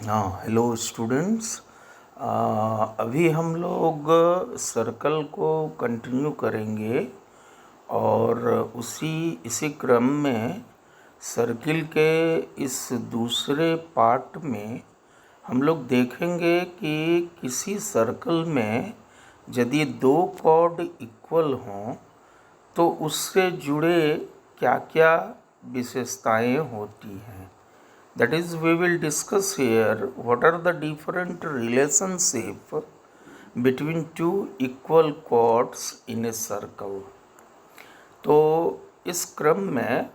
हाँ, hello students. अभी हम लोग सर्कल को कंटिन्यू करेंगे और इसी क्रम में सर्किल के इस दूसरे पार्ट में हम लोग देखेंगे कि किसी सर्कल में यदि दो कॉर्ड इक्वल हों तो उससे जुड़े क्या क्या विशेषताएं होती हैं। That is, we will discuss here what are the different relationship between two equal chords in a circle। तो इस क्रम में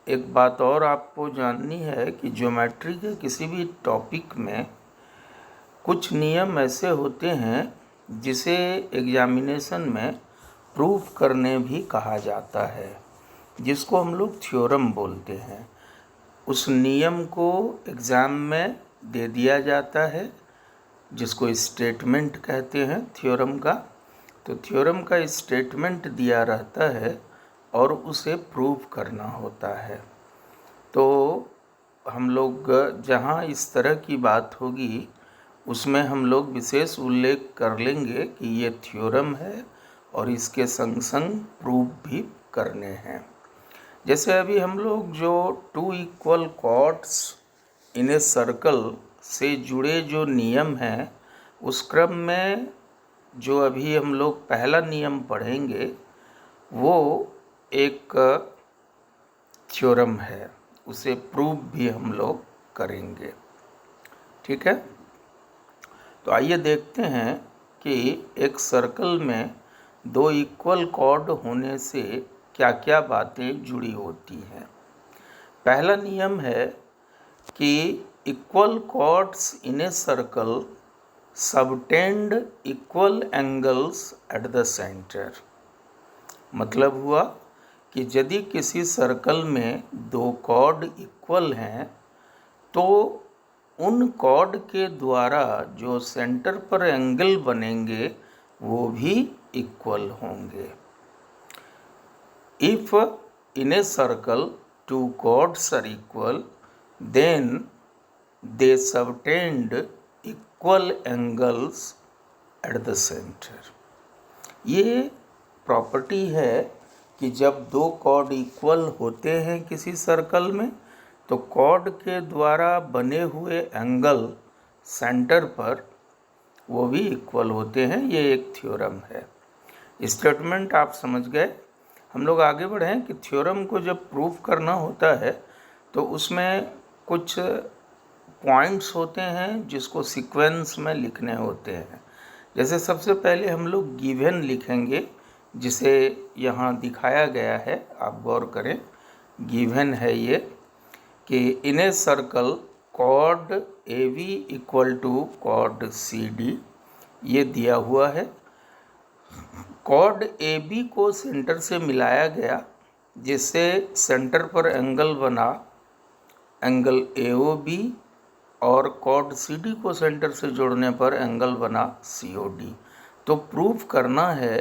एक बात और आपको जाननी है कि ज्योमेट्री के किसी भी टॉपिक में कुछ नियम ऐसे होते हैं जिसे एग्जामिनेशन में प्रूव करने भी कहा जाता है, जिसको हम लोग थ्योरम बोलते हैं। उस नियम को एग्ज़ाम में दे दिया जाता है जिसको स्टेटमेंट कहते हैं थ्योरम का। तो थ्योरम का स्टेटमेंट दिया रहता है और उसे प्रूव करना होता है। तो हम लोग जहाँ इस तरह की बात होगी उसमें हम लोग विशेष उल्लेख कर लेंगे कि ये थ्योरम है और इसके संग संग प्रूव भी करने हैं। जैसे अभी हम लोग जो two equal chords in a circle से जुड़े जो नियम हैं उस क्रम में जो अभी हम लोग पहला नियम पढ़ेंगे वो एक थ्योरम है, उसे प्रूव भी हम लोग करेंगे। ठीक है, तो आइए देखते हैं कि एक सर्कल में दो इक्वल कॉर्ड होने से क्या क्या बातें जुड़ी होती हैं। पहला नियम है कि equal chords in a circle subtend equal angles at the centre. मतलब हुआ कि यदि किसी सर्कल में दो कॉर्ड इक्वल हैं तो उन कॉर्ड के द्वारा जो सेंटर पर एंगल बनेंगे वो भी इक्वल होंगे। If in a circle two chords are equal, then they subtend equal angles at the center। ये प्रॉपर्टी है कि जब दो कॉर्ड इक्वल होते हैं किसी सर्कल में तो कॉर्ड के द्वारा बने हुए एंगल सेंटर पर वो भी इक्वल होते हैं। ये एक थ्योरम है। स्टेटमेंट आप समझ गए। हम लोग आगे बढ़ें कि थ्योरम को जब प्रूव करना होता है तो उसमें कुछ पॉइंट्स होते हैं जिसको सीक्वेंस में लिखने होते हैं। जैसे सबसे पहले हम लोग गिवन लिखेंगे, जिसे यहाँ दिखाया गया है, आप गौर करें। गिवन है ये कि in a circle chord A B equal to chord C D, ये दिया हुआ है। कॉर्ड ए बी को सेंटर से मिलाया गया जिससे सेंटर पर एंगल बना एंगल ए ओ बी, और कॉर्ड सी डी को सेंटर से जोड़ने पर एंगल बना सी ओ डी। तो प्रूफ करना है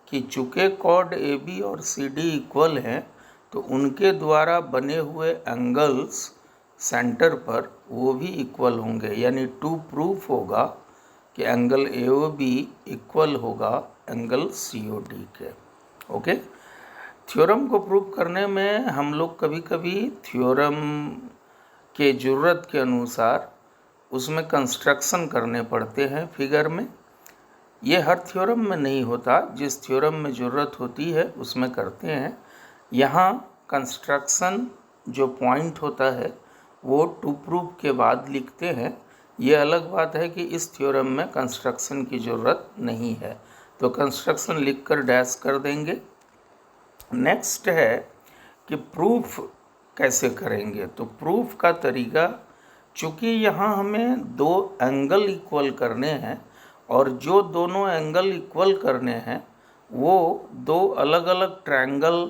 कि चूँकि कॉर्ड ए बी और सी डी इक्वल हैं तो उनके द्वारा बने हुए एंगल्स सेंटर पर वो भी इक्वल होंगे। यानी टू प्रूफ होगा कि angle A O B equal होगा एंगल सी ओ डी के। ओके, थ्योरम को प्रूव करने में हम लोग कभी कभी थ्योरम के ज़रूरत के अनुसार उसमें कंस्ट्रक्शन करने पड़ते हैं फिगर में। ये हर थ्योरम में नहीं होता, जिस थ्योरम में ज़रूरत होती है उसमें करते हैं। यहाँ कंस्ट्रक्शन जो पॉइंट होता है वो टू प्रूफ के बाद लिखते हैं। ये अलग बात है कि इस थ्योरम में कंस्ट्रक्शन की ज़रूरत नहीं है, तो कंस्ट्रक्शन लिखकर डैश कर देंगे। नेक्स्ट है कि प्रूफ कैसे करेंगे। तो प्रूफ का तरीका, चूँकि यहाँ हमें दो एंगल इक्वल करने हैं और जो दोनों एंगल इक्वल करने हैं वो दो अलग अलग ट्रायंगल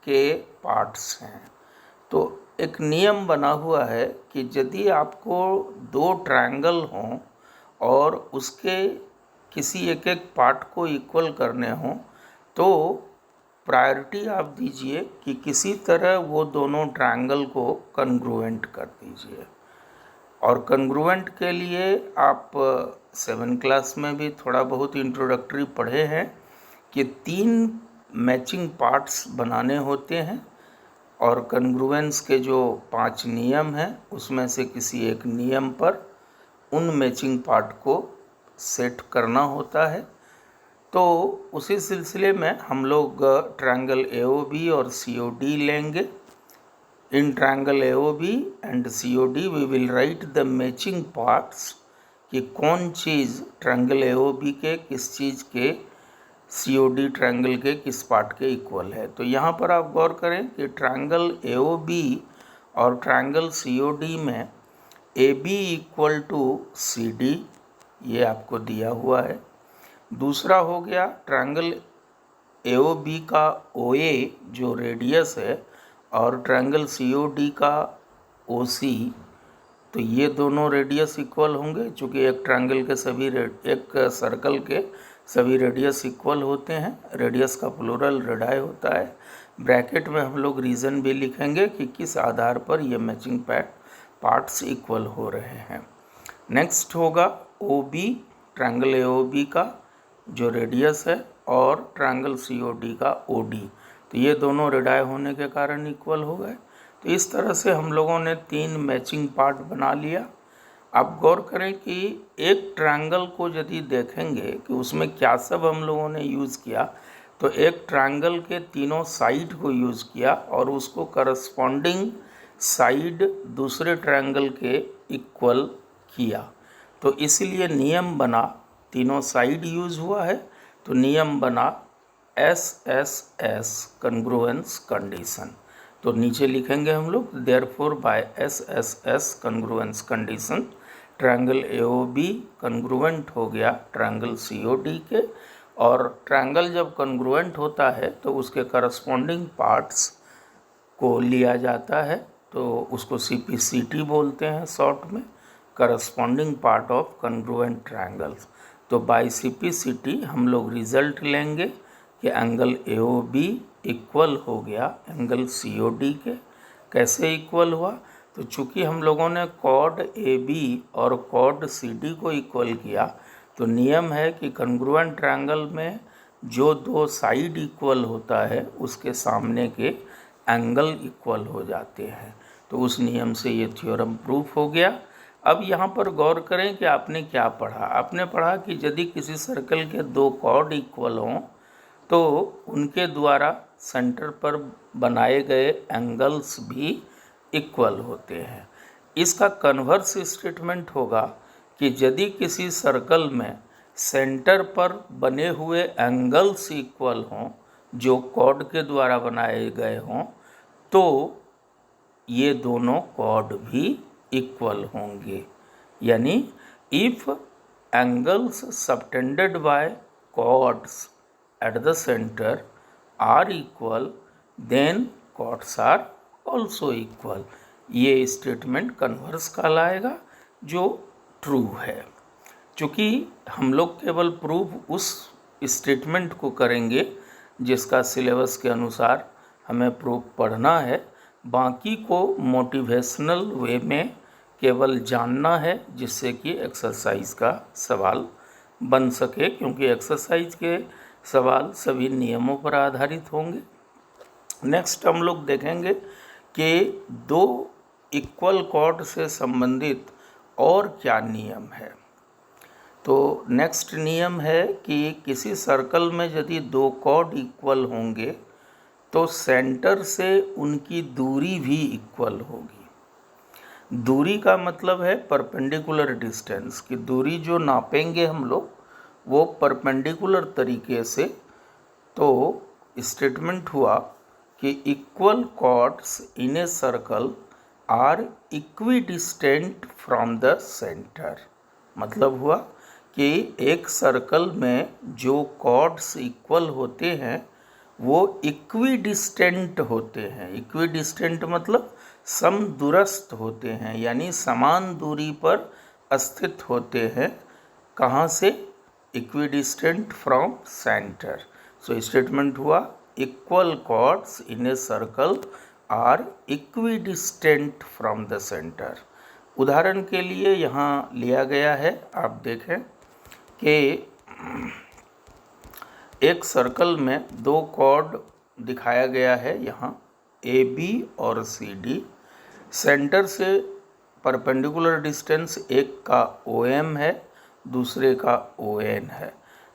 के पार्ट्स हैं, तो एक नियम बना हुआ है कि यदि आपको दो ट्रायंगल हों और उसके किसी एक एक पार्ट को इक्वल करने हों तो प्रायोरिटी आप दीजिए कि किसी तरह वो दोनों ट्रायंगल को कन्ग्रुएंट कर दीजिए। और कंग्रुएंट के लिए आप 7 क्लास में भी थोड़ा बहुत इंट्रोडक्टरी पढ़े हैं कि 3 मैचिंग पार्ट्स बनाने होते हैं और कंग्रुएंस के जो 5 नियम हैं उसमें से किसी एक नियम पर उन मैचिंग पार्ट को सेट करना होता है। तो उसी सिलसिले में हम लोग ट्रायंगल AOB और COD लेंगे। In triangle AOB and COD we will write the matching parts कि कौन चीज़ ट्रायंगल AOB के किस चीज़ के COD ट्रायंगल के किस पार्ट के इक्वल है। तो यहाँ पर आप गौर करें कि ट्रायंगल AOB और ट्रायंगल COD में AB इक्वल टू CD, ये आपको दिया हुआ है। दूसरा हो गया ट्रायंगल AOB का OA जो रेडियस है और ट्रायंगल COD का OC, तो ये दोनों रेडियस इक्वल होंगे चूँकि एक ट्रायंगल के एक सर्कल के सभी रेडियस इक्वल होते हैं। रेडियस का प्लूरल रेडाई होता है। ब्रैकेट में हम लोग रीज़न भी लिखेंगे कि किस आधार पर ये मैचिंग पार्ट्स इक्वल हो रहे हैं। नेक्स्ट होगा OB, ट्रायंगल AOB का जो रेडियस है और ट्रायंगल COD का OD, तो ये दोनों रेडाई होने के कारण इक्वल हो गए। तो इस तरह से हम लोगों ने 3 मैचिंग पार्ट बना लिया। आप गौर करें कि एक ट्रायंगल को यदि देखेंगे कि उसमें क्या सब हम लोगों ने यूज़ किया, तो एक ट्रायंगल के तीनों साइड को यूज़ किया और उसको करस्पॉन्डिंग साइड दूसरे ट्रायंगल के इक्वल किया। तो इसलिए नियम बना, तीनों साइड यूज़ हुआ है तो नियम बना SSS कन्ग्रुएंस कंडीशन। तो नीचे लिखेंगे हम लोग therefore by SSS congruence condition triangle AOB congruent हो गया ट्रायंगल COD के, और ट्रायंगल जब कन्ग्रुएंट होता है तो उसके करस्पॉन्डिंग पार्ट्स को लिया जाता है, तो उसको CPCT बोलते हैं शॉर्ट में, corresponding part of congruent triangles. तो बाय CPCT हम लोग रिजल्ट लेंगे कि एंगल AOB इक्वल हो गया एंगल COD के। कैसे इक्वल हुआ? तो चूँकि हम लोगों ने कॉड AB और कॉड CD को इक्वल किया, तो नियम है कि कन्ग्रुएंट ट्रायंगल में जो 2 साइड इक्वल होता है उसके सामने के एंगल इक्वल हो जाते हैं। तो उस नियम से ये थ्योरम प्रूफ हो गया। अब यहाँ पर गौर करें कि आपने क्या पढ़ा। आपने पढ़ा कि यदि किसी सर्कल के 2 कॉर्ड इक्वल हों तो उनके द्वारा सेंटर पर बनाए गए एंगल्स भी इक्वल होते हैं। इसका कन्वर्स स्टेटमेंट होगा कि यदि किसी सर्कल में सेंटर पर बने हुए एंगल्स इक्वल हों जो कॉर्ड के द्वारा बनाए गए हों, तो ये दोनों कॉर्ड भी इक्वल होंगे। यानी if angles subtended by chords at the center are equal, then chords are also equal। ये स्टेटमेंट कन्वर्स कहलाएगा जो ट्रू है। चूँकि हम लोग केवल प्रूफ उस स्टेटमेंट को करेंगे जिसका सिलेबस के अनुसार हमें प्रूफ पढ़ना है, बाकी को मोटिवेशनल वे में केवल जानना है जिससे कि एक्सरसाइज का सवाल बन सके, क्योंकि एक्सरसाइज के सवाल सभी नियमों पर आधारित होंगे। नेक्स्ट हम लोग देखेंगे कि 2 इक्वल कॉर्ड से संबंधित और क्या नियम है। तो नेक्स्ट नियम है कि किसी सर्कल में यदि 2 कॉर्ड इक्वल होंगे तो सेंटर से उनकी दूरी भी इक्वल होगी। दूरी का मतलब है परपेंडिकुलर डिस्टेंस, की दूरी जो नापेंगे हम लोग वो परपेंडिकुलर तरीके से। तो स्टेटमेंट हुआ कि equal chords in a circle are equidistant from the centre. मतलब हुआ कि एक सर्कल में जो कॉर्ड्स इक्वल होते हैं वो इक्विडिस्टेंट होते हैं। इक्विडिस्टेंट मतलब समदूरस्थ होते हैं, यानी समान दूरी पर स्थित होते हैं। कहाँ से? Equidistant from centre. So statement हुआ equal chords in a circle are equidistant from the centre. उदाहरण के लिए यहाँ लिया गया है, आप देखें कि एक सर्कल में दो कॉर्ड दिखाया गया है यहाँ ए बी और सी डी। सेंटर से परपेंडिकुलर डिस्टेंस एक का ओ एम है, दूसरे का ओ एन है।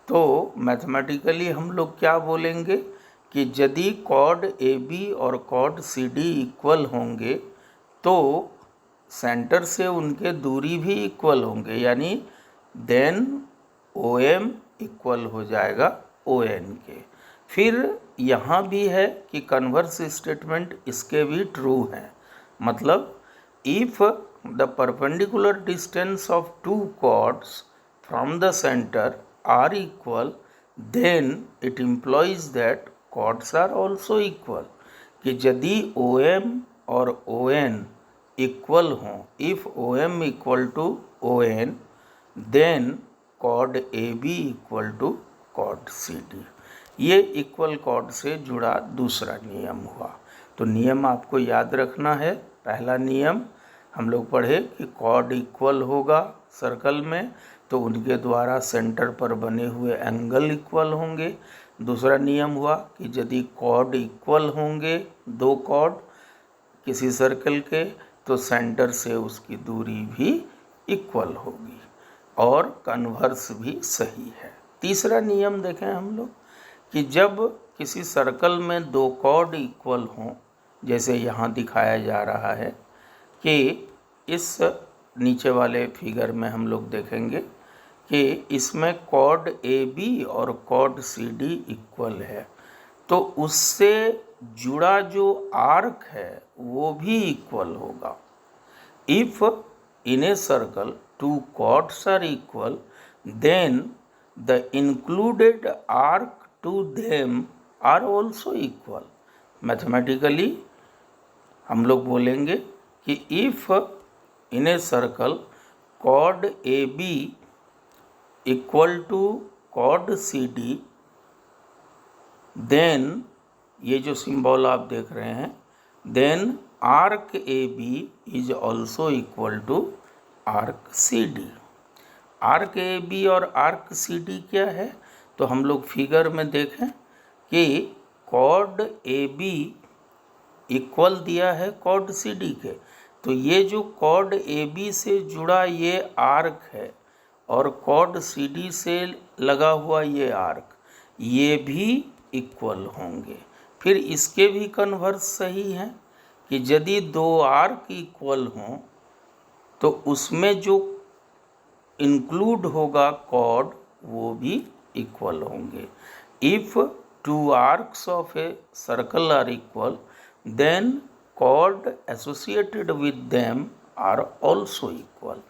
तो मैथमेटिकली हम लोग क्या बोलेंगे कि यदि कॉर्ड ए बी और कॉर्ड सी डी इक्वल होंगे तो सेंटर से उनके दूरी भी इक्वल होंगे, यानी देन ओ एम इक्वल हो जाएगा ओ एन के। फिर यहाँ भी है कि कन्वर्स स्टेटमेंट इसके भी ट्रू हैं, मतलब if the perpendicular distance of two chords from the centre are equal then it implies that chords are also equal. कि यदि ओ एम और ओ एन इक्वल हों, if O M equal to O N then chord A B equal to chord C D. ये equal chord से जुड़ा दूसरा नियम हुआ। तो नियम आपको याद रखना है। पहला नियम हम लोग पढ़े कि कॉर्ड इक्वल होगा सर्कल में तो उनके द्वारा सेंटर पर बने हुए एंगल इक्वल होंगे। दूसरा नियम हुआ कि यदि कॉर्ड इक्वल होंगे, दो कॉर्ड किसी सर्कल के, तो सेंटर से उसकी दूरी भी इक्वल होगी और कन्वर्स भी सही है। तीसरा नियम देखें हम लोग कि जब किसी सर्कल में दो कॉर्ड इक्वल हों, जैसे यहाँ दिखाया जा रहा है कि इस नीचे वाले फिगर में हम लोग देखेंगे कि इसमें कॉर्ड ए बी और कॉर्ड सी डी इक्वल है, तो उससे जुड़ा जो आर्क है वो भी इक्वल होगा। If in a circle two chords are equal then the included arc to them are also equal. Mathematically हम लोग बोलेंगे कि if in a circle chord A B equal to chord C D, then ये जो symbol आप देख रहे हैं, then arc A B is also equal to arc C D. Arc A B और आर्क सी डी क्या है? तो हम लोग फिगर में देखें कि कॉर्ड ए बी इक्वल दिया है कॉर्ड सी डी के, तो ये जो कॉर्ड ए बी से जुड़ा ये आर्क है और कॉर्ड सी डी से लगा हुआ ये आर्क, ये भी इक्वल होंगे। फिर इसके भी कन्वर्स सही हैं कि यदि दो आर्क इक्वल हों तो उसमें जो इंक्लूड होगा कॉर्ड वो भी इक्वल होंगे। If two arcs of a circle are equal then chord associated with them are also equal.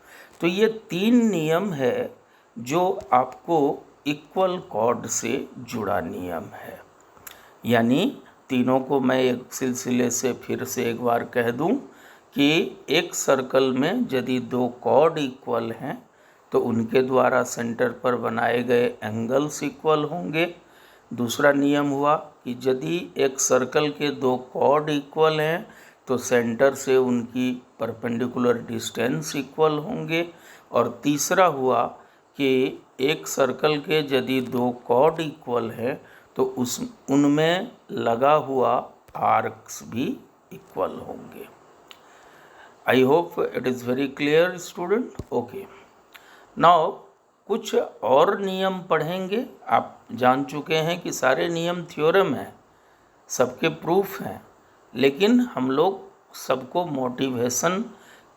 तो ये तीन नियम है जो आपको इक्वल कॉर्ड से जुड़ा नियम है। यानी तीनों को मैं एक सिलसिले से फिर से एक बार कह दूं कि एक सर्कल में यदि दो कॉर्ड इक्वल हैं तो उनके द्वारा सेंटर पर बनाए गए एंगल्स इक्वल होंगे। दूसरा नियम हुआ कि यदि एक सर्कल के दो कॉर्ड इक्वल हैं तो सेंटर से उनकी परपेंडिकुलर डिस्टेंस इक्वल होंगे। और तीसरा हुआ कि एक सर्कल के यदि दो कॉर्ड इक्वल हैं तो उनमें लगा हुआ आर्क्स भी इक्वल होंगे। I hope it is very clear student. Okay, now कुछ और नियम पढ़ेंगे। आप जान चुके हैं कि सारे नियम थ्योरम हैं, सबके प्रूफ हैं, लेकिन हम लोग सबको मोटिवेशन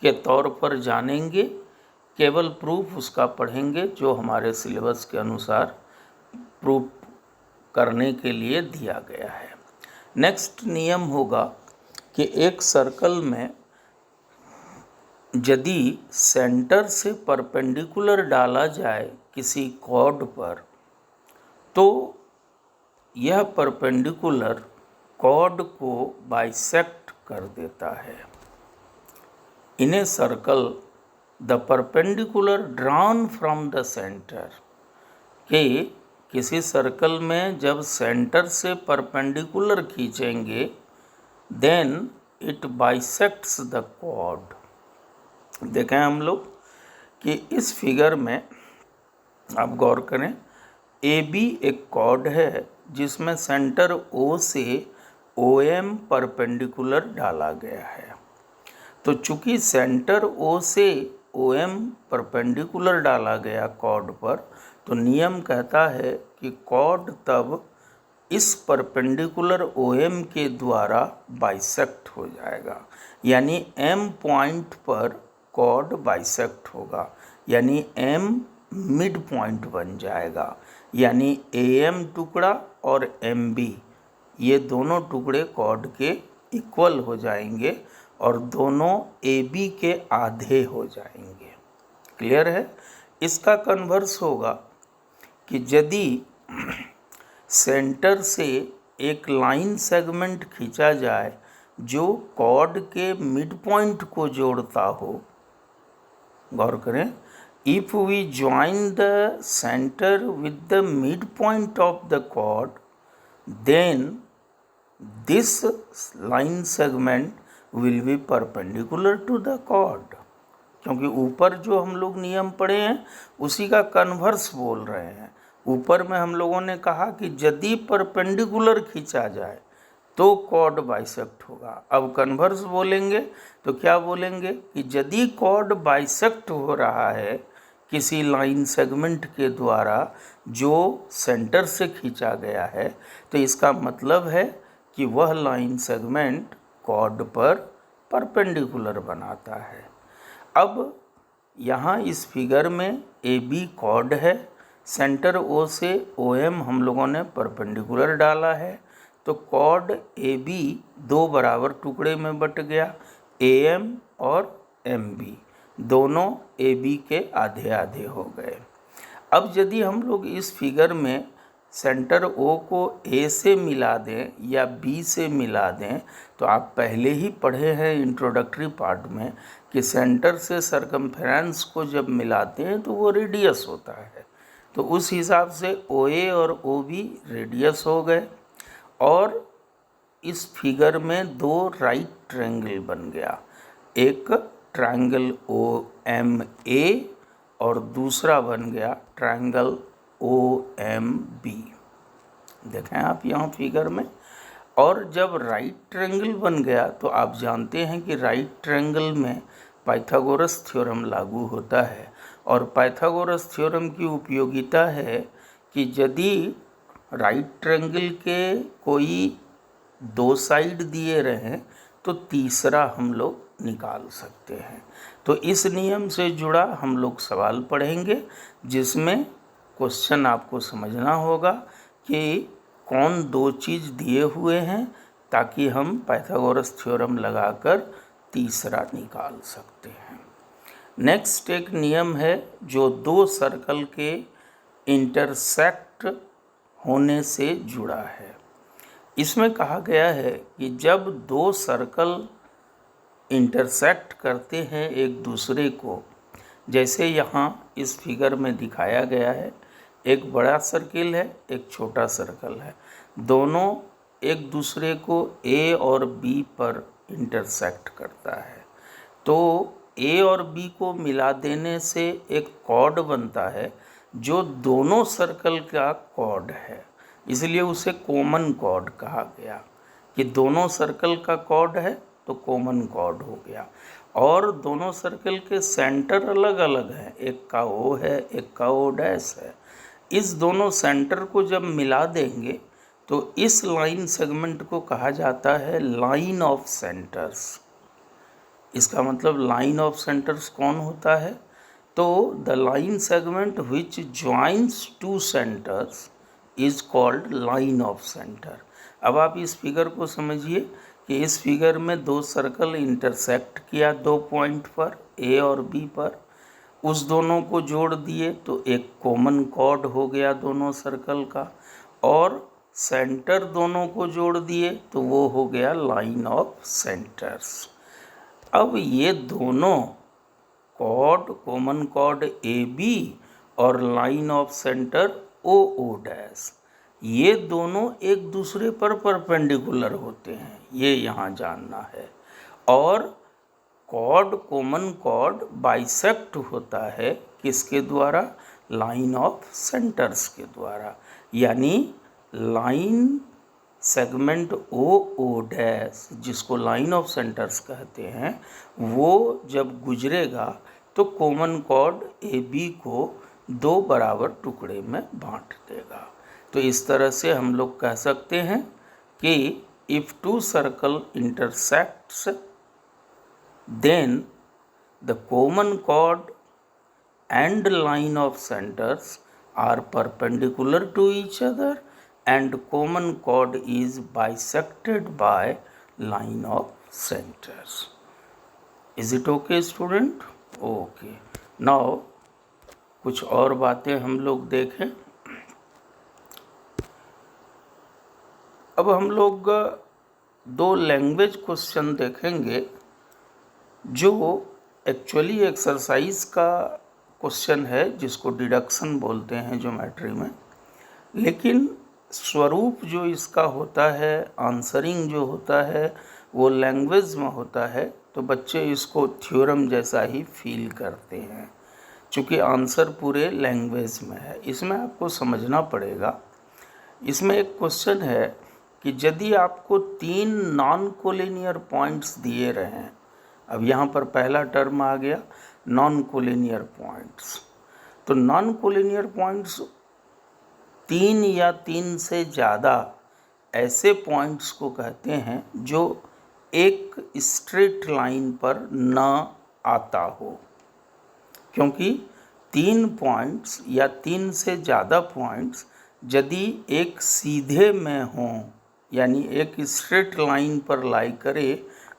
के तौर पर जानेंगे। केवल प्रूफ उसका पढ़ेंगे जो हमारे सिलेबस के अनुसार प्रूफ करने के लिए दिया गया है। नेक्स्ट नियम होगा कि एक सर्कल में यदि सेंटर से परपेंडिकुलर डाला जाए किसी कॉर्ड पर तो यह परपेंडिकुलर कॉर्ड को बाइसेक्ट कर देता है। In a circle the perpendicular drawn from the centre, कि किसी सर्कल में जब सेंटर से परपेंडिकुलर खींचेंगे then it bisects the chord. देखें हम लोग कि इस फिगर में आप गौर करें, ए बी एक कॉर्ड है जिसमें सेंटर ओ से ओ एम परपेंडिकुलर डाला गया है। तो चूंकि सेंटर ओ से ओ एम परपेंडिकुलर डाला गया कॉर्ड पर, तो नियम कहता है कि कॉर्ड तब इस परपेंडिकुलर ओ एम के द्वारा बाइसेक्ट हो जाएगा, यानी एम पॉइंट पर कॉर्ड बाइसेक्ट होगा, यानी एम मिड पॉइंट बन जाएगा, यानी ए एम टुकड़ा और एम बी ये दोनों टुकड़े कॉर्ड के इक्वल हो जाएंगे और दोनों ए बी के आधे हो जाएंगे। क्लियर है? इसका कन्वर्स होगा कि यदि सेंटर से एक लाइन सेगमेंट खींचा जाए जो कॉर्ड के मिड पॉइंट को जोड़ता हो, गौर करें, if we join the centre with the mid point of the chord, then this line segment will be perpendicular to the chord. क्योंकि ऊपर जो हम लोग नियम पढ़े हैं उसी का कन्वर्स बोल रहे हैं। ऊपर में हम लोगों ने कहा कि यदि परपेंडिकुलर खींचा जाए तो कॉर्ड बाइसेक्ट होगा। अब कन्वर्स बोलेंगे तो क्या बोलेंगे कि यदि कॉर्ड बाइसेक्ट हो रहा है किसी लाइन सेगमेंट के द्वारा जो सेंटर से खींचा गया है, तो इसका मतलब है कि वह लाइन सेगमेंट कॉर्ड पर परपेंडिकुलर बनाता है। अब यहाँ इस फिगर में ए बी कॉर्ड है, सेंटर ओ से ओ एम हम लोगों ने परपेंडिकुलर डाला है, तो कॉर्ड ए बी दो बराबर टुकड़े में बट गया, ए एम और एम बी दोनों ए बी के आधे आधे हो गए। अब यदि हम लोग इस फिगर में सेंटर ओ को ए से मिला दें या बी से मिला दें, तो आप पहले ही पढ़े हैं इंट्रोडक्टरी पार्ट में कि सेंटर से सरकमफेरेंस को जब मिलाते हैं तो वो रेडियस होता है। तो उस हिसाब से ओ ए और ओ बी रेडियस हो गए और इस फिगर में दो राइट ट्रायंगल बन गया, एक ट्रायंगल ओ एम ए और दूसरा बन गया ट्रायंगल ओ एम बी। देखें आप यहाँ फिगर में। और जब राइट ट्रायंगल बन गया तो आप जानते हैं कि राइट ट्रायंगल में पाइथागोरस थ्योरम लागू होता है, और पाइथागोरस थ्योरम की उपयोगिता है कि यदि राइट ट्रायंगल के कोई दो साइड दिए रहें तो तीसरा हम लोग निकाल सकते हैं। तो इस नियम से जुड़ा हम लोग सवाल पढ़ेंगे जिसमें क्वेश्चन आपको समझना होगा कि कौन दो चीज़ दिए हुए हैं ताकि हम पाइथागोरस थ्योरम लगाकर तीसरा निकाल सकते हैं। नेक्स्ट एक नियम है जो दो सर्कल के इंटरसेक्ट होने से जुड़ा है। इसमें कहा गया है कि जब दो सर्कल इंटरसेक्ट करते हैं एक दूसरे को, जैसे यहाँ इस फिगर में दिखाया गया है, एक बड़ा सर्किल है एक छोटा सर्कल है, दोनों एक दूसरे को ए और बी पर इंटरसेक्ट करता है, तो ए और बी को मिला देने से एक कॉर्ड बनता है जो दोनों सर्कल का कॉर्ड है, इसलिए उसे कॉमन कॉर्ड कहा गया कि दोनों सर्कल का कॉर्ड है तो कॉमन कॉर्ड हो गया। और दोनों सर्कल के सेंटर अलग अलग हैं, एक का ओ है एक का ओ डैश है। इस दोनों सेंटर को जब मिला देंगे तो इस लाइन सेगमेंट को कहा जाता है लाइन ऑफ सेंटर्स। इसका मतलब लाइन ऑफ सेंटर्स कौन होता है? तो the line segment which joins two centres is called line of centre. अब आप इस फिगर को समझिए कि इस फिगर में दो सर्कल इंटरसेक्ट किया दो पॉइंट पर ए और बी पर, उस दोनों को जोड़ दिए तो एक कॉमन कॉर्ड हो गया दोनों सर्कल का, और सेंटर दोनों को जोड़ दिए तो वो हो गया लाइन ऑफ सेंटर्स। अब ये दोनों chord, common chord A B और line of centre O O dash, ये दोनों एक दूसरे पर परपेंडिकुलर होते हैं, ये यहाँ जानना है। और कॉर्ड, कॉमन कॉर्ड बाइसेक्ट होता है किसके द्वारा? लाइन ऑफ सेंटर्स के द्वारा। यानी line segment O O dash, जिसको लाइन ऑफ सेंटर्स कहते हैं, वो जब गुजरेगा तो कॉमन कॉर्ड ए बी को दो बराबर टुकड़े में बांट देगा। तो इस तरह से हम लोग कह सकते हैं कि if two circle intersects then the common chord and line of centers are perpendicular to each other and common chord is bisected by line of centers. Is it okay student? Okay. Now कुछ और बातें हम लोग देखें। अब हम लोग दो लैंग्वेज क्वेश्चन देखेंगे जो एक्चुअली एक्सरसाइज का क्वेश्चन है, जिसको डिडक्शन बोलते हैं ज्योमेट्री में, लेकिन स्वरूप जो इसका होता है, आंसरिंग जो होता है, वो लैंग्वेज में होता है। तो बच्चे इसको थ्योरम जैसा ही फील करते हैं, चूँकि आंसर पूरे लैंग्वेज में है। इसमें आपको समझना पड़ेगा। इसमें एक क्वेश्चन है कि यदि आपको 3 नॉन कोलिनियर पॉइंट्स दिए रहें, अब यहाँ पर पहला टर्म आ गया नॉन कोलिनियर पॉइंट्स। तो नॉन कोलिनियर पॉइंट्स 3 या 3 से ज़्यादा ऐसे पॉइंट्स को कहते हैं जो एक स्ट्रेट लाइन पर न आता हो, क्योंकि 3 पॉइंट्स या 3 से ज़्यादा पॉइंट्स यदि एक सीधे में हों, यानी एक स्ट्रेट लाइन पर लाई करे,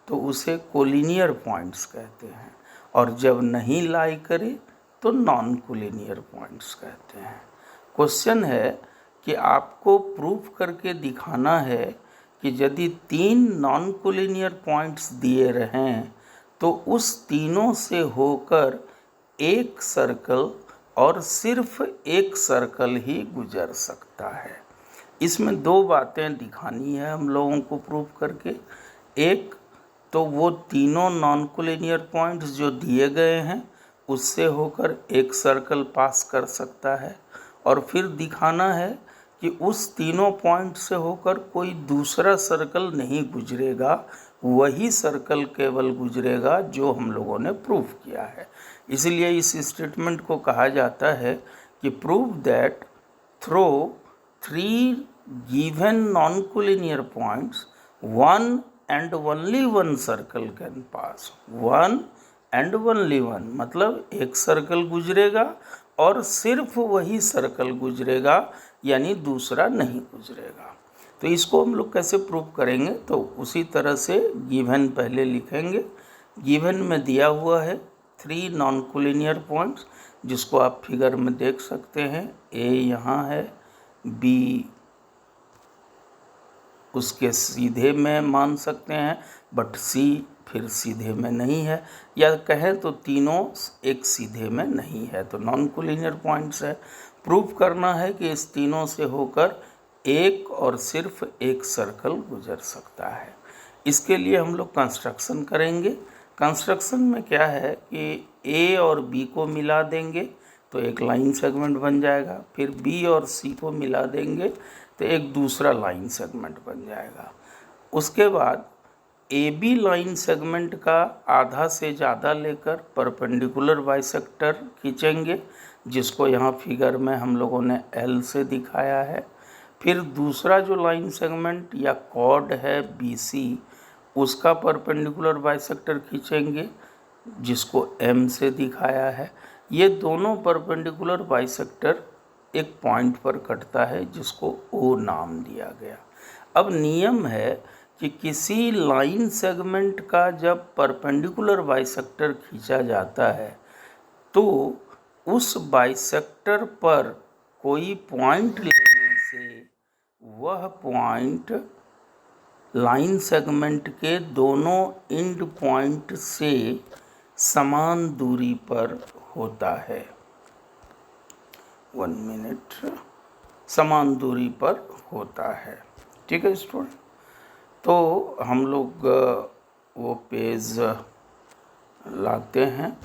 तो उसे कोलिनियर पॉइंट्स कहते हैं, और जब नहीं लाई करे तो नॉन कोलिनियर पॉइंट्स कहते हैं। क्वेश्चन है कि आपको प्रूफ करके दिखाना है कि यदि 3 नॉन कोलिनियर पॉइंट्स दिए रहें तो उस तीनों से होकर एक सर्कल और सिर्फ एक सर्कल ही गुजर सकता है। इसमें दो बातें दिखानी है हम लोगों को प्रूफ करके। एक तो वो तीनों नॉन कोलिनियर पॉइंट्स जो दिए गए हैं उससे होकर एक सर्कल पास कर सकता है, और फिर दिखाना है कि उस तीनों पॉइंट से होकर कोई दूसरा सर्कल नहीं गुजरेगा, वही सर्कल केवल गुजरेगा जो हम लोगों ने प्रूफ किया है। इसलिए इस स्टेटमेंट को कहा जाता है कि prove that through 3 given non collinear points 1 and only one circle can pass। 1 and only one मतलब एक सर्कल गुजरेगा और सिर्फ वही सर्कल गुजरेगा, यानी दूसरा नहीं गुजरेगा। तो इसको हम लोग कैसे प्रूव करेंगे? तो उसी तरह से गिवन पहले लिखेंगे। गिवन में दिया हुआ है 3 नॉन कोलिनियर पॉइंट्स, जिसको आप फिगर में देख सकते हैं। ए यहाँ है, बी उसके सीधे में मान सकते हैं, बट सी फिर सीधे में नहीं है, या कहें तो तीनों एक सीधे में नहीं है, तो नॉन कोलिनियर पॉइंट्स है। प्रूफ करना है कि इस तीनों से होकर एक और सिर्फ एक सर्कल गुजर सकता है। इसके लिए हम लोग कंस्ट्रक्शन करेंगे। कंस्ट्रक्शन में क्या है कि ए और बी को मिला देंगे तो एक लाइन सेगमेंट बन जाएगा, फिर बी और सी को मिला देंगे तो एक दूसरा लाइन सेगमेंट बन जाएगा। उसके बाद ए बी लाइन सेगमेंट का आधा से ज़्यादा लेकर परपेंडिकुलर बाइसेक्टर खींचेंगे, जिसको यहाँ फिगर में हम लोगों ने एल से दिखाया है। फिर दूसरा जो लाइन सेगमेंट या कॉर्ड है बी सी, उसका परपेंडिकुलर बाइसेक्टर खींचेंगे, जिसको एम से दिखाया है। ये दोनों परपेंडिकुलर बाइसेक्टर एक पॉइंट पर कटता है, जिसको ओ नाम दिया गया। अब नियम है कि किसी लाइन सेगमेंट का जब परपेंडिकुलर बाइसेक्टर खींचा जाता है तो उस बाइसेक्टर पर कोई पॉइंट लेने से वह पॉइंट लाइन सेगमेंट के दोनों एंड पॉइंट से समान दूरी पर होता है। 1 मिनट, समान दूरी पर होता है। ठीक है स्टूडेंट, तो हम लोग वो पेज लाते हैं।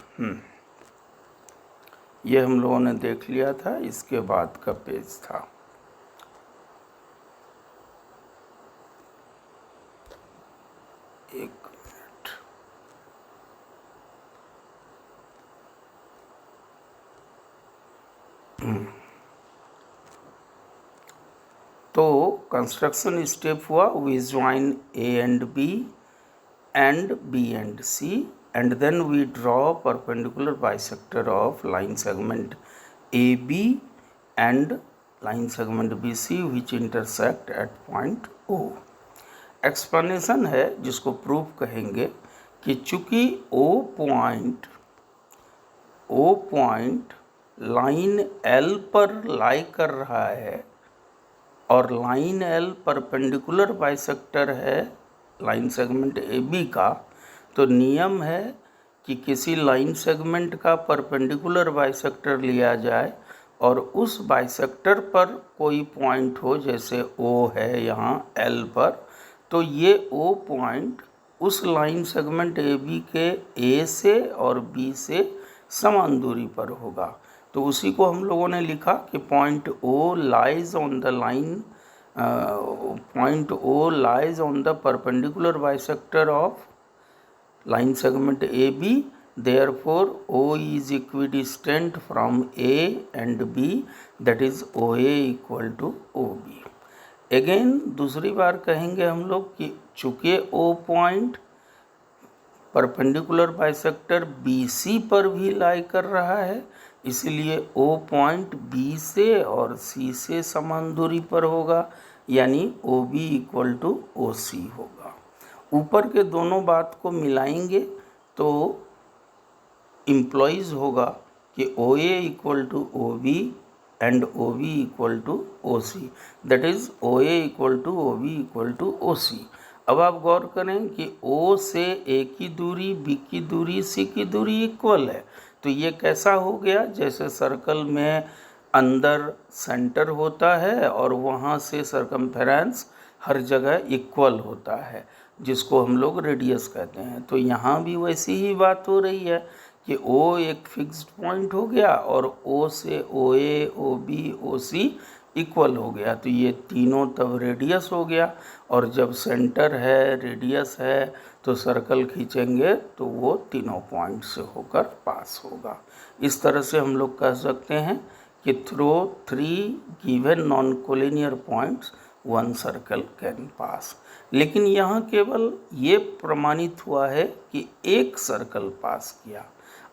ये हम लोगों ने देख लिया था, इसके बाद का पेज था। एक मिनट। तो कंस्ट्रक्शन स्टेप हुआ, we join A and B and C and then we draw perpendicular bisector of line segment A B and line segment B C which intersect at point O. Explanation है जिसको proof कहेंगे कि चूंकि O point line L पर लाई कर रहा है और लाइन एल परपेंडिकुलर बाइसेक्टर है लाइन सेगमेंट ए बी का, तो नियम है कि किसी लाइन सेगमेंट का परपेंडिकुलर बाइसेक्टर लिया जाए और उस बाइसेक्टर पर कोई पॉइंट हो, जैसे ओ है यहाँ एल पर, तो ये ओ पॉइंट उस लाइन सेगमेंट ए बी के ए से और बी से समान दूरी पर होगा। तो उसी को हम लोगों ने लिखा कि point O lies on the perpendicular bisector of line segment A B, therefore O is equidistant from A and B, that is OA equal to OB। Again दूसरी बार कहेंगे हम लोग कि चूँकि O point perpendicular bisector BC पर भी लाई कर रहा है, इसलिए O पॉइंट B से और C से समान दूरी पर होगा, यानी OB इक्वल टू OC होगा। ऊपर के दोनों बात को मिलाएंगे तो इम्प्लॉइज होगा कि OA equal to OB and OB equal to OC, that is OA equal to OB equal to OC। अब आप गौर करें कि O से A की दूरी, B की दूरी, C की दूरी इक्वल है, तो ये कैसा हो गया, जैसे सर्कल में अंदर सेंटर होता है और वहाँ से सर्कमफेरेंस हर जगह इक्वल होता है, जिसको हम लोग रेडियस कहते हैं। तो यहाँ भी वैसी ही बात हो रही है कि O एक फिक्स्ड पॉइंट हो गया और O से OA, OB, OC इक्वल हो गया, तो ये तीनों तब रेडियस हो गया। और जब सेंटर है, रेडियस है, तो सर्कल खींचेंगे तो वो तीनों पॉइंट से होकर पास होगा। इस तरह से हम लोग कह सकते हैं कि through 3 given non collinear points one circle can pass. लेकिन यहाँ केवल ये प्रमाणित हुआ है कि एक सर्कल पास किया।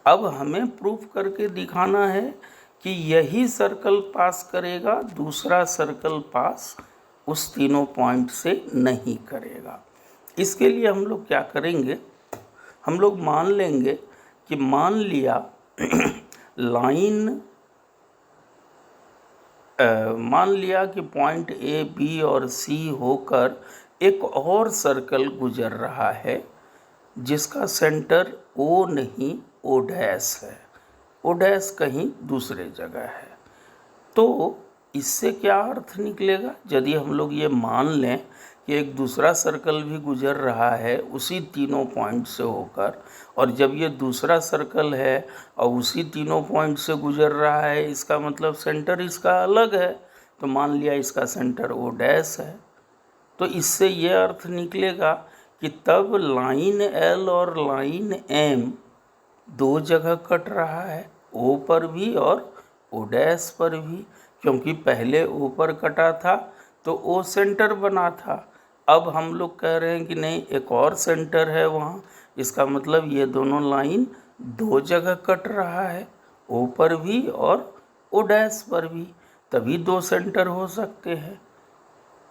अब हमें प्रूफ करके दिखाना है कि यही सर्कल पास करेगा, दूसरा सर्कल पास उस तीनों पॉइंट से नहीं करेगा। इसके लिए हम लोग क्या करेंगे, हम लोग मान लेंगे कि मान लिया मान लिया कि पॉइंट ए, बी और सी होकर एक और सर्कल गुजर रहा है जिसका सेंटर ओ नहीं ओ डैश है, ओ डैश कहीं दूसरे जगह है। तो इससे क्या अर्थ निकलेगा, यदि हम लोग ये मान लें कि एक दूसरा सर्कल भी गुजर रहा है उसी तीनों पॉइंट से होकर, और जब ये दूसरा सर्कल है और उसी तीनों पॉइंट से गुजर रहा है, इसका मतलब सेंटर इसका अलग है, तो मान लिया इसका सेंटर ओ डैश है। तो इससे ये अर्थ निकलेगा कि तब लाइन एल और लाइन एम दो जगह कट रहा है, ओ पर भी और ओ डैश पर भी, क्योंकि पहले ओ पर कटा था तो ओ सेंटर बना था। अब हम लोग कह रहे हैं कि नहीं, एक और सेंटर है वहाँ, इसका मतलब ये दोनों लाइन दो जगह कट रहा है, ओ पर भी और ओ डैश पर भी, तभी दो सेंटर हो सकते हैं।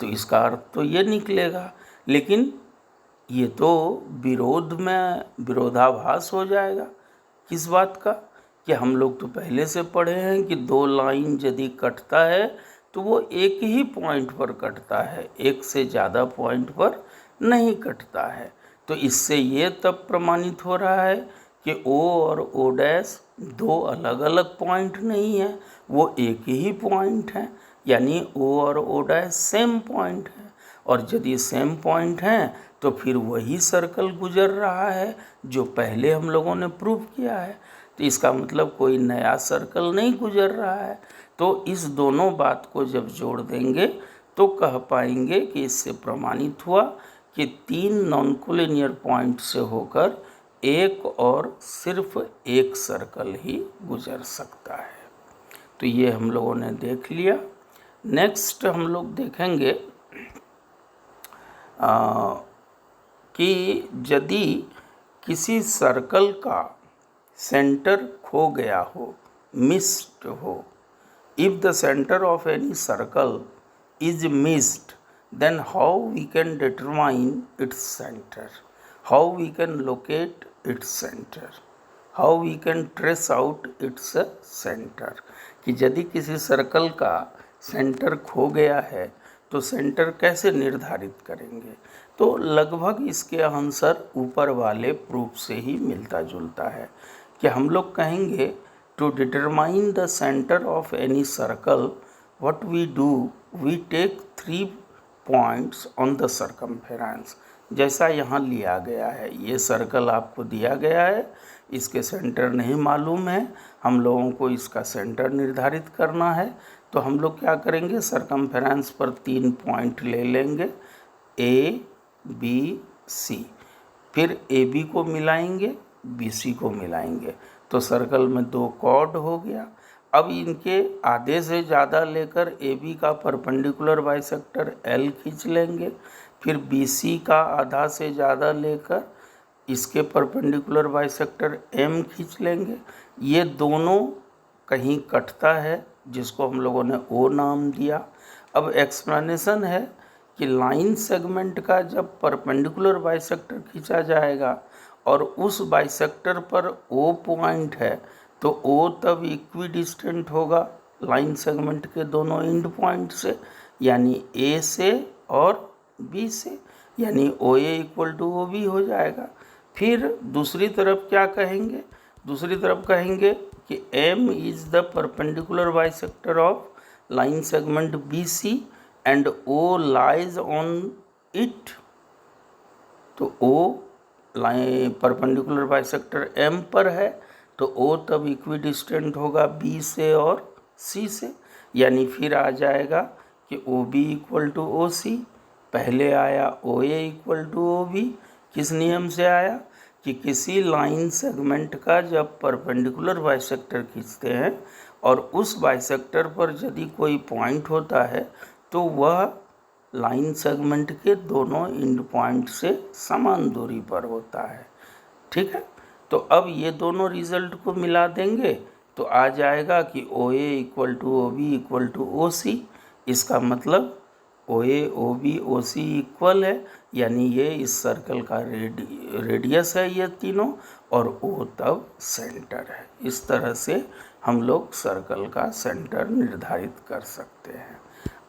तो इसका अर्थ तो ये निकलेगा, लेकिन ये तो विरोध में विरोधाभास हो जाएगा। किस बात का, कि हम लोग तो पहले से पढ़े हैं कि दो लाइन यदि कटता है तो वो एक ही पॉइंट पर कटता है, एक से ज़्यादा पॉइंट पर नहीं कटता है। तो इससे ये तब प्रमाणित हो रहा है कि ओ और ओ डैश दो अलग अलग पॉइंट नहीं है, वो एक ही पॉइंट है, यानी ओ और ओ डैश सेम पॉइंट है। और यदि सेम पॉइंट हैं तो फिर वही सर्कल गुजर रहा है जो पहले हम लोगों ने प्रूव किया है। तो इसका मतलब कोई नया सर्कल नहीं गुजर रहा है। तो इस दोनों बात को जब जोड़ देंगे तो कह पाएंगे कि इससे प्रमाणित हुआ कि 3 नॉन कोलिनियर पॉइंट से होकर एक और सिर्फ एक सर्कल ही गुजर सकता है। तो ये हम लोगों ने देख लिया। नेक्स्ट हम लोग देखेंगे कि यदि किसी सर्कल का सेंटर खो गया हो, मिस्ड हो, if the center of any circle is missed, then how we can determine its center, how we can locate its center, how we can trace out its center। कि यदि किसी circle का centre खो गया है तो centre कैसे निर्धारित करेंगे। तो लगभग इसके आंसर ऊपर वाले प्रूफ से ही मिलता जुलता है कि हम लोग कहेंगे to determine the center of any circle, what we do, we take 3 points on the circumference। जैसा यहाँ लिया गया है, ये सर्कल आपको दिया गया है, इसके सेंटर नहीं मालूम है, हम लोगों को इसका सेंटर निर्धारित करना है। तो हम लोग क्या करेंगे, सर्कमफेरेंस पर 3 पॉइंट ले लेंगे, ए बी सी, फिर ए बी को मिलाएंगे, बी सी को मिलाएंगे, तो सर्कल में 2 कॉर्ड हो गया। अब इनके आधे से ज़्यादा लेकर ए बी का परपेंडिकुलर बाइसेक्टर एल खींच लेंगे, फिर बी सी का आधा से ज़्यादा लेकर इसके परपेंडिकुलर बाइसेक्टर एम खींच लेंगे। ये दोनों कहीं कटता है जिसको हम लोगों ने ओ नाम दिया। अब एक्सप्लेनेशन है कि लाइन सेगमेंट का जब परपेंडिकुलर बाइसेक्टर खींचा जाएगा और उस बाइसेक्टर पर ओ पॉइंट है तो ओ तब इक्विडिस्टेंट होगा लाइन सेगमेंट के दोनों एंड पॉइंट से, यानी ए से और बी से, यानी ओ A equal to O B हो जाएगा। फिर दूसरी तरफ क्या कहेंगे, दूसरी तरफ कहेंगे कि M is the perpendicular bisector of line segment B C and O lies on it. तो O line perpendicular bisector M पर है तो ओ तब इक्विडिस्टेंट होगा बी से और सी से, यानी फिर आ जाएगा कि O B equal to O C. पहले आया O A equal to O B, किस नियम से आया कि किसी लाइन सेगमेंट का जब परपेंडिकुलर बाइसेक्टर खींचते हैं और उस बाइसेक्टर पर यदि कोई पॉइंट होता है तो वह लाइन सेगमेंट के दोनों एंड पॉइंट से समान दूरी पर होता है। ठीक है, तो अब ये दोनों रिजल्ट को मिला देंगे तो आ जाएगा कि O A equal to O B equal to O C. इसका मतलब ओ ए ओ बी ओ सी इक्वल है, यानी ये इस सर्कल का रेडियस है ये तीनों, और ओ तब सेंटर है। इस तरह से हम लोग सर्कल का सेंटर निर्धारित कर सकते हैं।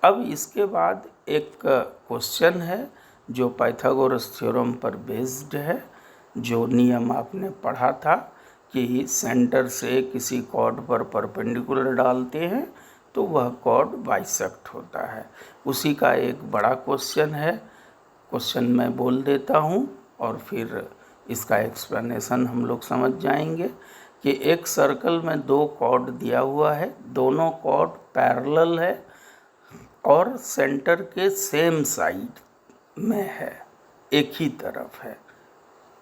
अब इसके बाद एक क्वेश्चन है जो पाइथागोरस थ्योरम पर बेस्ड है, जो नियम आपने पढ़ा था कि सेंटर से किसी कॉर्ड पर परपेंडिकुलर डालते हैं तो वह कॉर्ड बाइसेक्ट होता है। उसी का एक बड़ा क्वेश्चन है, क्वेश्चन मैं बोल देता हूँ और फिर इसका एक्सप्लेनेशन हम लोग समझ जाएंगे कि एक सर्कल में 2 कॉर्ड दिया हुआ है, दोनों कॉर्ड पैरेलल है और सेंटर के सेम साइड में है, एक ही तरफ है।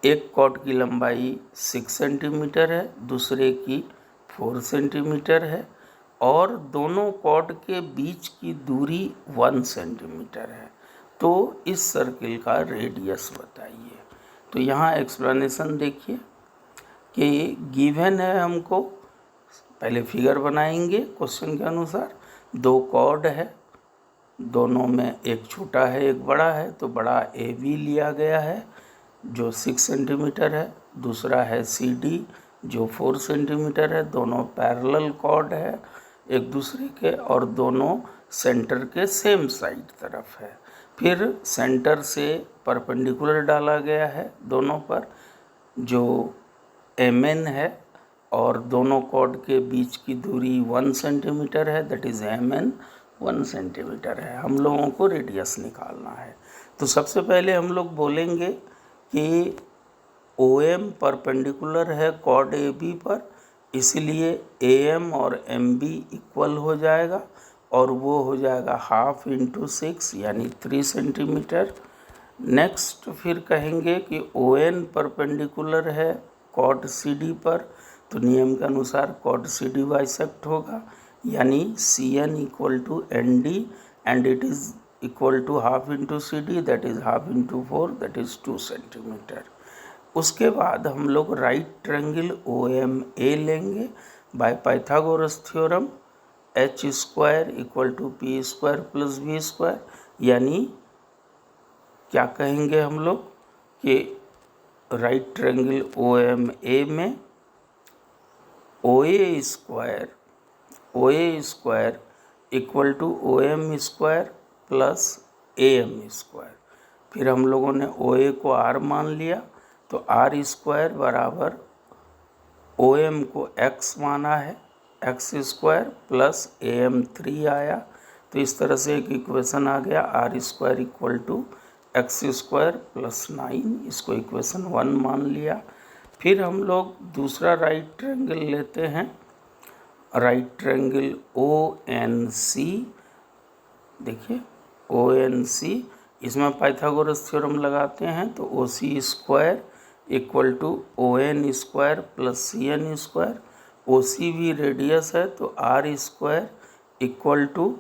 एक कॉर्ड की लंबाई 6 सेंटीमीटर है, दूसरे की 4 सेंटीमीटर है और दोनों कॉर्ड के बीच की दूरी 1 सेंटीमीटर है। तो इस सर्किल का रेडियस बताइए। तो यहाँ एक्सप्लेनेशन देखिए कि गिवन है, हमको पहले फिगर बनाएंगे क्वेश्चन के अनुसार। 2 कॉर्ड है, दोनों में एक छोटा है एक बड़ा है, तो बड़ा ए बी लिया गया है जो 6 सेंटीमीटर है, दूसरा है सी डी जो 4 सेंटीमीटर है। दोनों पैरेलल कॉर्ड है एक दूसरे के और दोनों सेंटर के सेम साइड तरफ है। फिर सेंटर से परपेंडिकुलर डाला गया है दोनों पर जो एम एन है और दोनों कॉर्ड के बीच की दूरी 1 सेंटीमीटर है, that is M N. 1 centimetre है। हम लोगों को रेडियस निकालना है। तो सबसे पहले हम लोग बोलेंगे कि OM परपेंडिकुलर है कॉर्ड AB पर, इसलिए AM और MB इक्वल हो जाएगा और वो हो जाएगा 1/2 × 6 यानी 3 सेंटीमीटर। नेक्स्ट फिर कहेंगे कि ON परपेंडिकुलर है कॉर्ड CD पर, तो नियम के अनुसार कॉर्ड CD बाइसेक्ट होगा, यानी CN = ND and it is equal to 1/2 × CD, that is 1/2 × 4, that is 2 centimetre. उसके बाद हम लोग राइट ट्रायंगल OMA लेंगे by Pythagoras theorem, H² = P² + B², यानी क्या कहेंगे हम लोग कि राइट ट्रायंगल OMA में OA² equal to OM² + AM²। फिर हम लोगों ने OA को R मान लिया, तो R² बराबर OM को X माना है, X² + AM3 आया। तो इस तरह से एक इक्वेशन आ गया, R² इक्वल टू X² + 9, इसको इक्वेशन 1 मान लिया। फिर हम लोग दूसरा राइट ट्रायंगल लेते हैं, राइट ट्रायंगल ONC। देखिए ONC, इसमें पाइथागोरस थ्योरम लगाते हैं, तो OC² equal to ON² + CN²। OC भी रेडियस है, तो R² इक्वल टू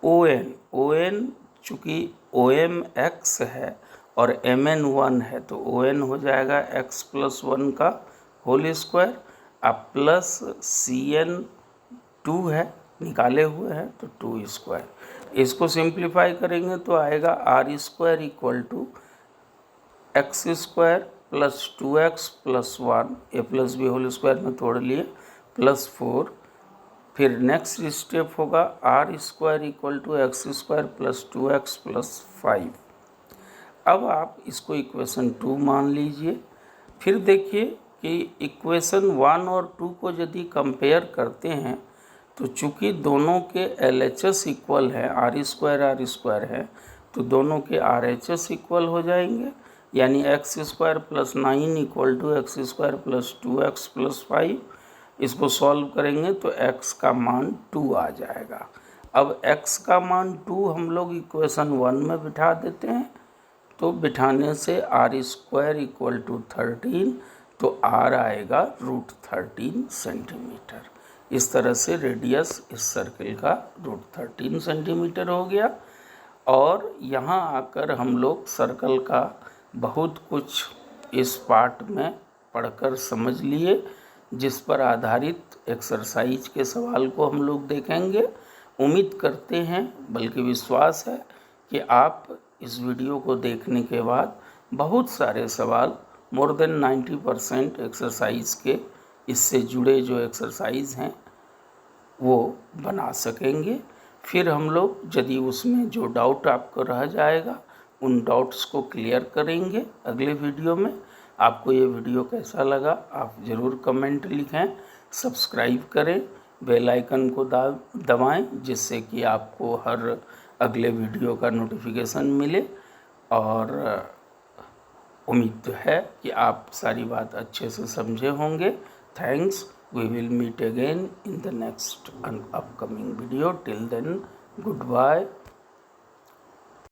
ON चूँकि OM X है और MN 1 है, तो ON हो जाएगा X + 1 का होल स्क्वायर, अब प्लस CN 2 है, निकाले हुए हैं, तो 2²। इसको सिंप्लीफाई करेंगे तो आएगा R² equal to X² + 2X + 1, A + B whole square में तोड़ लिए, +4। फिर नेक्स्ट स्टेप होगा R² equal to X² + 2X + 5। अब आप इसको इक्वेशन 2 मान लीजिए। फिर देखिए कि इक्वेशन 1 और 2 को यदि कंपेयर करते हैं, तो चूँकि दोनों के LHS इक्वल है, R² है, तो दोनों के RHS इक्वल हो जाएंगे, यानी X² + 9 equal to X² + 2X + 5। इसको सॉल्व करेंगे तो x का मान 2 आ जाएगा। अब x का मान 2 हम लोग इक्वेशन 1 में बिठा देते हैं, तो बिठाने से R² इक्वल टू 13, तो R आएगा √13 सेंटीमीटर। इस तरह से रेडियस इस सर्किल का √13 सेंटीमीटर हो गया। और यहाँ आकर हम लोग सर्कल का बहुत कुछ इस पार्ट में पढ़कर समझ लिए, जिस पर आधारित एक्सरसाइज के सवाल को हम लोग देखेंगे। उम्मीद करते हैं, बल्कि विश्वास है कि आप इस वीडियो को देखने के बाद बहुत सारे सवाल, मोर देन 90% एक्सरसाइज के इससे जुड़े जो एक्सरसाइज हैं वो बना सकेंगे। फिर हम लोग यदि उसमें जो डाउट आपको रह जाएगा, उन डाउट्स को क्लियर करेंगे अगले वीडियो में। आपको ये वीडियो कैसा लगा आप ज़रूर कमेंट लिखें, सब्सक्राइब करें, बेल आइकन को दबाएं, जिससे कि आपको हर अगले वीडियो का नोटिफिकेशन मिले। और उम्मीद है कि आप सारी बात अच्छे से समझे होंगे। Thanks, we will meet again in the next upcoming video. Till then, good bye.